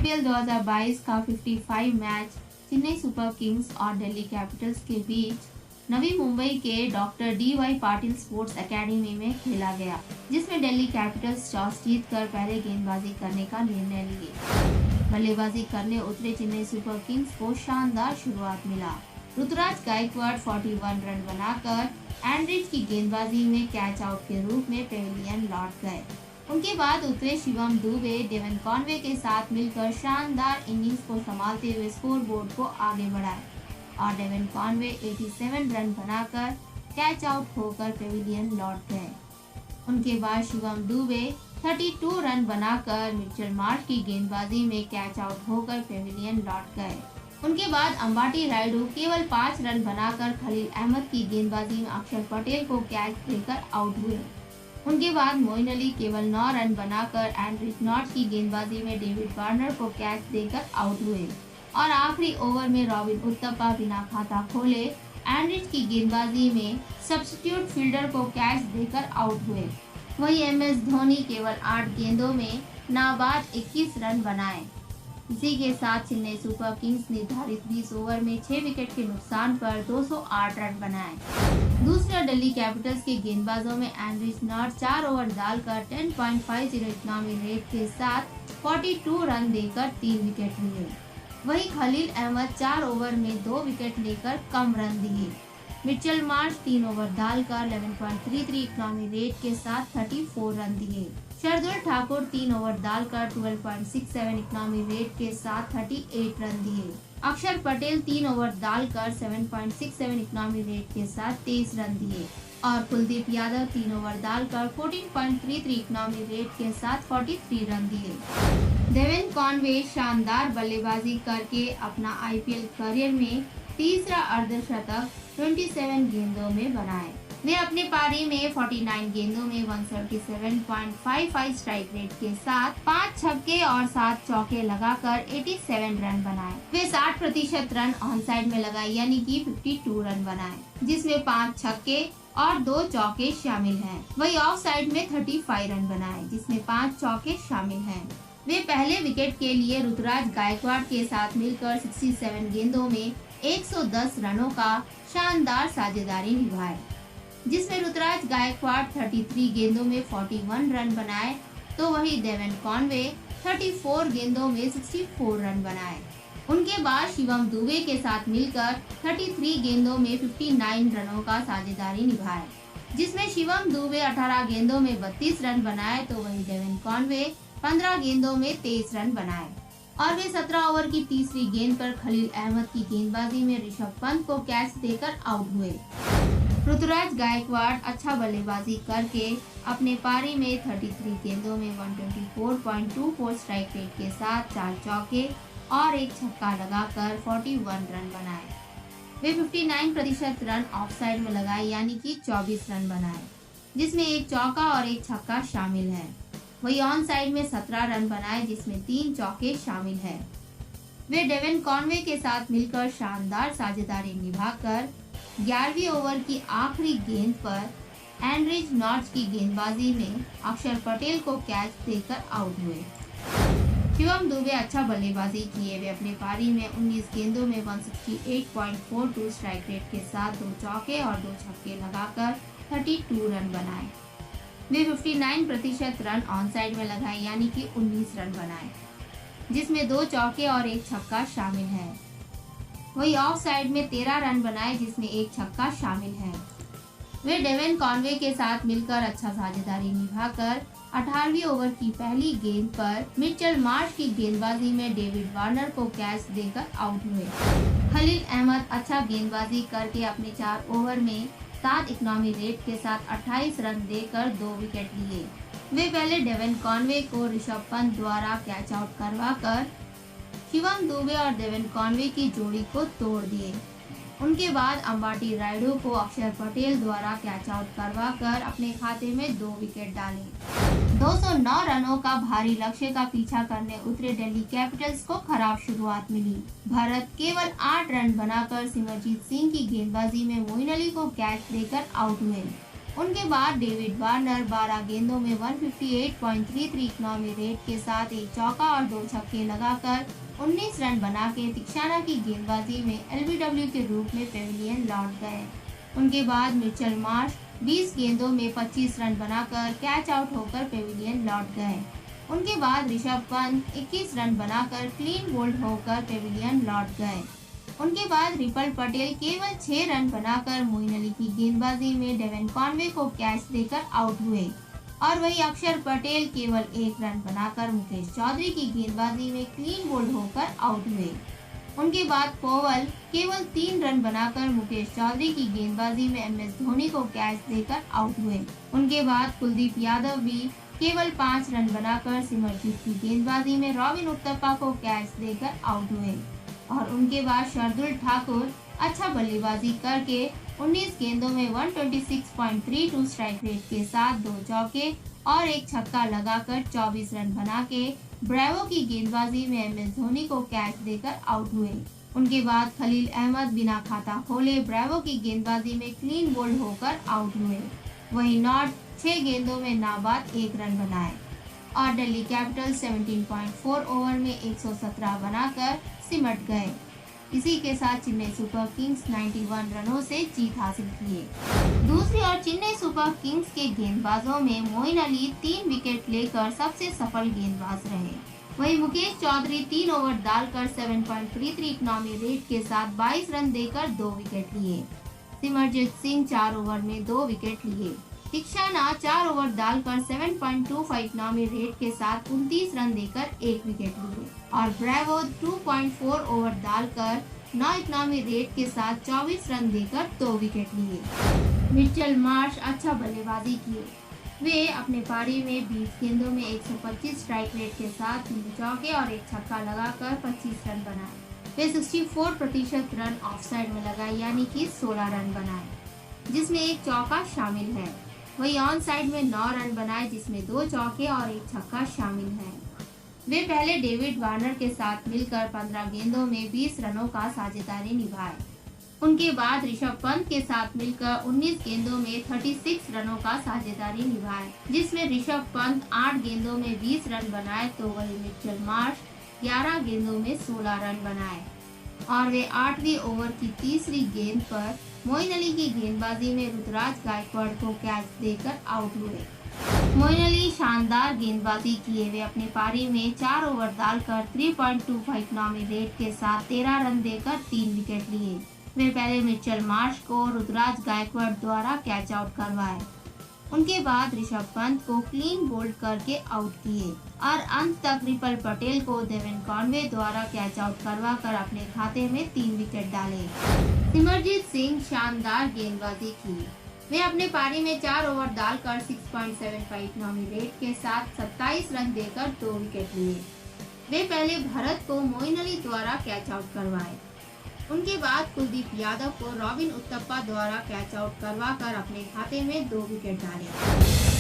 IPL 2022 का 55 match Chennai super Kings और Delhi Capitals के बीच नवी मुंबई के doctor D.Y.. Patil sports academy में खेला गया, जिसमें दिल्ली कैपिटल्स टॉस जीतकर पहले गेंदबाजी करने का निर्णय लिए। बल्लेबाजी करने उतरे चेन्नई सुपर किंग्स को शानदार शुरुआत मिला। ऋतुराज गायकवाड़ 41 रन बनाकर एंड्रिच की गेंदबाजी में कैच आउट के रूप में पेविलियन लौट गए। उनके बाद उतरे शिवम दुबे डेवन कॉनवे के साथ मिलकर शानदार इनिंग्स को संभालते हुए स्कोर बोर्ड को आगे बढ़ाए और डेवन कॉनवे 87 रन बनाकर कैच आउट होकर पेविलियन लौट गए। उनके बाद शिवम दुबे 32 रन बनाकर मिचेल मार्श की गेंदबाजी में कैच आउट होकर पेविलियन लौट गए। उनके बाद अंबाटी रायडू केवल 5 रन बनाकर खलील अहमद की गेंदबाजी में अक्षर पटेल को कैच देकर आउट हुए। उनके बाद मोइन अली केवल 9 रन बनाकर एंड्रिच नॉर्थ की गेंदबाजी में डेविड वार्नर को कैच देकर आउट हुए और आखिरी ओवर में रॉबिन उत्तपा बिना खाता खोले एंड्रिच की गेंदबाजी में सब्स्टिट्यूट फील्डर को कैच देकर आउट हुए। वही एमएस धोनी केवल 8 गेंदों में नाबाद 21 रन बनाए। इसी के साथ चेन्नई सुपर किंग्स निर्धारित 20 ओवर में 6 विकेट के नुकसान पर 208 रन बनाए। दूसरा दिल्ली कैपिटल्स के गेंदबाजों में एंड्रिच नॉर्थ 4 ओवर डालकर 10.50 इकोनॉमी रेट के साथ 42 रन देकर 3 विकेट लिए। वहीं खलील अहमद 4 ओवर में 2 विकेट लेकर कम रन दिए। मिचेल मार्श 3 ओवर डालकर 11.33 इकोनॉमी रेट के साथ 34 रन दिए। शार्दुल ठाकुर 3 ओवर डालकर 12.67 इकोनॉमी रेट के साथ 38 रन दिए। अक्षर पटेल 3 ओवर डालकर 7.67 इकोनॉमी रेट के साथ 23 रन दिए और कुलदीप यादव 3 ओवर डालकर 14.33 इकोनॉमी रेट के साथ 43 रन दिए। डेवन कॉनवे शानदार बल्लेबाजी करके अपना आईपीएल करियर में तीसरा अर्धशतक 27 गेंदों में बनाए। वे अपने पारी में 49 गेंदों में 137.55 स्ट्राइक रेट के साथ 5 छक्के और 7 चौके लगाकर 87 रन बनाए। वे 60% रन ऑन साइड में लगाए यानी कि 52 रन बनाए, जिसमें 5 छक्के और 2 चौके शामिल हैं। वही ऑफ साइड में 35 रन बनाए, जिसमें 5 चौके शामिल हैं। वे पहले विकेट के लिए ऋतुराज गायकवाड़ के साथ मिलकर 67 गेंदों में 110 रनों का शानदार साझेदारी निभाए, जिसमें ऋतुराज गायकवाड़ 33 गेंदों में 41 रन बनाए तो वही डेवन कॉनवे 34 गेंदों में 64 रन बनाए। उनके बाद शिवम दुबे के साथ मिलकर 33 गेंदों में 59 रनों का साझेदारी निभाए, जिसमें शिवम दुबे 18 गेंदों में 32 रन बनाए तो वही डेवन कॉनवे 15 गेंदों में 23 रन बनाए और वे 17 ओवर की तीसरी गेंद पर खलील अहमद की गेंदबाजी में ऋषभ पंत को कैच देकर आउट हुए। ऋतुराज गायकवाड़ अच्छा बल्लेबाजी करके अपने पारी में 33 गेंदों में 124.24 स्ट्राइक रेट के साथ 4 चौके और 1 छक्का लगाकर 41 रन बनाए। वे 59% रन ऑफ साइड में लगाए यानी कि 24 रन बनाए, जिसमें 1 चौका और 1 छक्का शामिल है। वही ऑन साइड में 17 रन बनाए, जिसमें 3 चौके शामिल है। वे डेवन कॉनवे के साथ मिलकर शानदार साझेदारी निभाकर 11वीं ओवर की आखिरी गेंद पर एंड्रिच नॉर्थ की गेंदबाजी में अक्षर पटेल को कैच देकर आउट हुए। शिवम दुबे अच्छा बल्लेबाजी किए। वे अपने पारी में 19 गेंदों में 168.42 स्ट्राइक रेट के साथ 2 चौके और 2 छक्के लगाकर 32 रन बनाए। वे 59% रन ऑन साइड में लगाए यानी कि 19 रन बनाए, जिसमें 2 चौके और 1 छक्का शामिल है। वही ऑफ साइड में 13 रन बनाए, जिसमें 1 छक्का शामिल है। वे डेवन कॉनवे के साथ मिलकर अच्छा साझेदारी निभाकर 18वीं ओवर की पहली गेंद पर मिचेल मार्श की गेंदबाजी में डेविड वार्नर को कैच देकर आउट हुए। खलील अहमद अच्छा गेंदबाजी करके अपने 4 ओवर में 7 इकोनॉमी रेट के साथ 28 रन देकर 2 विकेट लिए। वे पहले डेवन कॉनवे को ऋषभ पंत द्वारा कैच आउट करवाकर शिवम दुबे और डेवन कॉनवे की जोड़ी को तोड़ दिए। उनके बाद अंबाटी रायडू को अक्षर पटेल द्वारा कैच आउट करवाकर अपने खाते में 2 विकेट डाले। 209 रनों का भारी लक्ष्य का पीछा करने उतरे दिल्ली कैपिटल्स को खराब शुरुआत मिली। भारत केवल 8 रन बनाकर सिमरजीत सिंह की गेंदबाजी में मोइन अली को कैच देकर आउट हुए। उनके बाद डेविड वार्नर 12 गेंदों में 158.33 इकनॉमी रेट के साथ एक चौका और 2 छक्के लगाकर 19 रन बना के तिक्षाना की गेंदबाजी में एलबीडब्ल्यू के रूप में पेविलियन लौट गए। उनके बाद मिचेल मार्श 20 गेंदों में 25 रन बनाकर कैच आउट होकर पेविलियन लौट गए। उनके बाद ऋषभ पंत 21 रन बनाकर क्लीन बोल्ड होकर पेविलियन लौट गए। उनके बाद रिपल पटेल केवल 6 रन बनाकर मोइन अली की गेंदबाजी में डेवन कॉनवे को कैच देकर आउट हुए और वही अक्षर पटेल केवल 1 रन बनाकर मुकेश चौधरी की गेंदबाजी में क्लीन बोल्ड होकर आउट हुए। उनके बाद पोवल केवल 3 रन बनाकर मुकेश चौधरी की गेंदबाजी में एमएस धोनी को कैच देकर आउट हुए। उनके बाद कुलदीप यादव भी केवल 5 रन बनाकर सिमरजीत की गेंदबाजी में रॉबिन उत्तपा को कैच देकर आउट हुए और उनके बाद शार्दुल ठाकुर अच्छा बल्लेबाजी करके 19 गेंदों में 126.32 स्ट्राइक रेट के साथ 2 चौके और 1 छक्का लगाकर 24 रन बना के ब्रेवो की गेंदबाजी में एमएस धोनी को कैच देकर आउट हुए। उनके बाद खलील अहमद बिना खाता खोले ब्रेवो की गेंदबाजी में क्लीन बोल्ड होकर आउट हुए। वहीं नॉर्थ 6 गेंदों में नाबाद 1 रन बनाए और दिल्ली कैपिटल 17.4 ओवर में 117 बनाकर सिमट गए। इसी के साथ चेन्नई सुपर किंग्स 91 रनों से जीत हासिल किए। दूसरी ओर चेन्नई सुपर किंग्स के गेंदबाजों में मोइन अली 3 विकेट लेकर सबसे सफल गेंदबाज रहे। वहीं मुकेश चौधरी 3 ओवर डालकर 7.33 इकनॉमी रेट के साथ 22 रन देकर 2 विकेट लिए। सिमरजीत सिंह 4 ओवर में 2 विकेट लिए। तिक्षाना 4 ओवर डालकर 7.25 इकनॉमी रेट के साथ 29 रन देकर 1 विकेट लिए और ब्रेवो 2.4 ओवर डालकर 9 इकनॉमी रेट के साथ 24 रन देकर 2 विकेट लिए। मिचेल मार्श अच्छा बल्लेबाजी किए। वे अपने पारी में 20 गेंदों में 125 स्ट्राइक रेट के साथ 3 चौके और 1 छक्का लगाकर 25 रन बनाए। वे 64% रन ऑफसाइड में लगाए यानी कि 16 रन बनाए जिसमें 1 चौका शामिल है। वही ऑन साइड में 9 रन बनाए जिसमें 2 चौके और 1 छक्का शामिल है। वे पहले डेविड वार्नर के साथ मिलकर 15 गेंदों में 20 रनों का साझेदारी निभाए। उनके बाद ऋषभ पंत के साथ मिलकर 19 गेंदों में 36 रनों का साझेदारी निभाए जिसमें ऋषभ पंत 8 गेंदों में 20 रन बनाए तो वही मिचेल मार्श 11 गेंदों में 16 रन बनाए और वे 8वीं ओवर की तीसरी गेंद पर मोइन अली की गेंदबाजी में ऋतुराज गायकवाड़ को कैच देकर आउट हुए। मोइन अली शानदार गेंदबाजी किए। वे अपने पारी में 4 ओवर डालकर 3.25 इकनॉमी रेट के साथ 13 रन देकर 3 विकेट लिए। वे पहले मिचेल मार्श को ऋतुराज गायकवाड़ द्वारा कैच आउट करवाए। उनके बाद ऋषभ पंत को क्लीन बोल्ड करके आउट किए और अंत तक रिपल पटेल को डेवन कॉनवे द्वारा कैच आउट करवाकर अपने खाते में 3 विकेट डाले। सिमरजीत सिंह शानदार गेंदबाजी की। वे अपने पारी में 4 ओवर डालकर 6.75 इकनॉमी रेट के साथ 27 रन देकर 2 विकेट लिए। वे पहले भरत को मोइन अली द्वारा कैच आउट करवाए। उनके बाद कुलदीप यादव को रॉबिन उत्तपा द्वारा कैच आउट करवाकर अपने खाते में 2 विकेट डाले।